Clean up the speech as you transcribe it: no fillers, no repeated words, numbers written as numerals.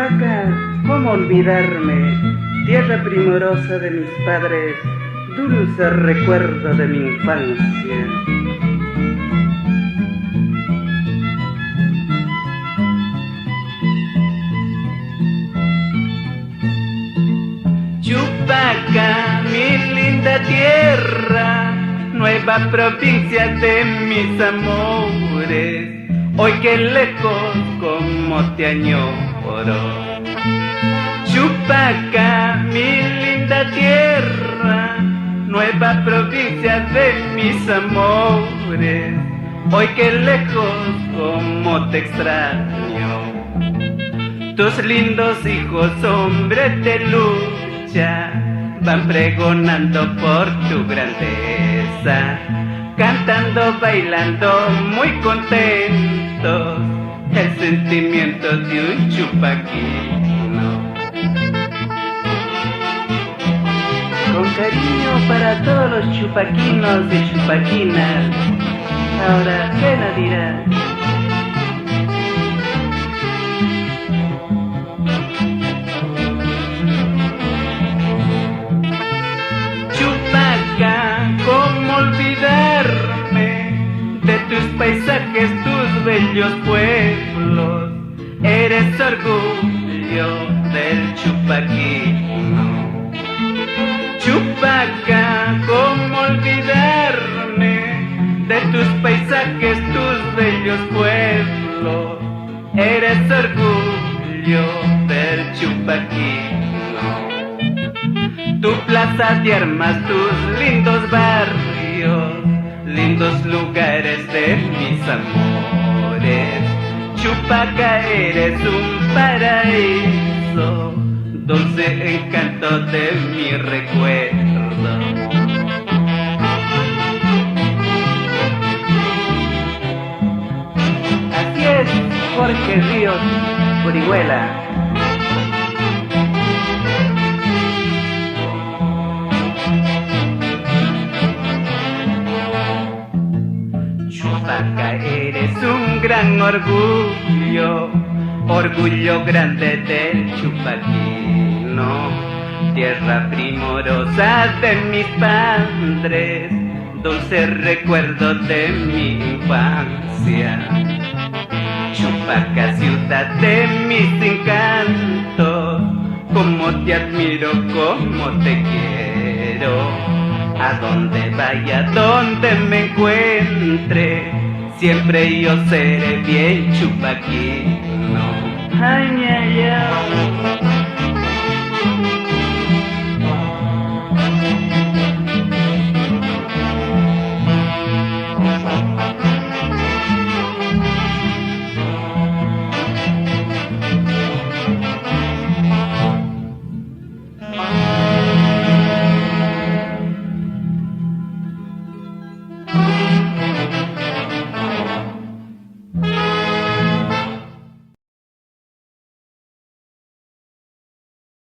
Chupaca, ¿cómo olvidarme? Tierra primorosa de mis padres, dulce recuerdo de mi infancia. Chupaca, mi linda tierra, nueva provincia de mis amores, hoy que lejos como te añoro. Chupaca, mi linda tierra, nueva provincia de mis amores, hoy que lejos como te extraño. Tus lindos hijos, hombres de lucha, van pregonando por tu grandeza, cantando, bailando, muy contentos, el sentimiento de un chupaquino. Con cariño para todos los chupaquinos y chupaquinas, ahora ¿qué nos dirás? ¿Cómo olvidarme de tus paisajes, tus bellos pueblos? Eres orgullo del chupaquino. Chupaca, ¿cómo olvidarme de tus paisajes, tus bellos pueblos? Eres orgullo del chupaquino. Tu plaza de armas, tus lindos barrios, lindos lugares de mis amores. Chupaca, eres un paraíso, dulce encanto de mi recuerdo. Así es, Jorge Ríos, Orihuela. Chupaca, eres un gran orgullo, orgullo grande del chupaquino, tierra primorosa de mis padres, dulce recuerdo de mi infancia. Chupaca, ciudad de mis encantos, como te admiro, como te quiero. A donde vaya, donde me encuentre, siempre yo seré bien chupaquino. Ay, ay, ay.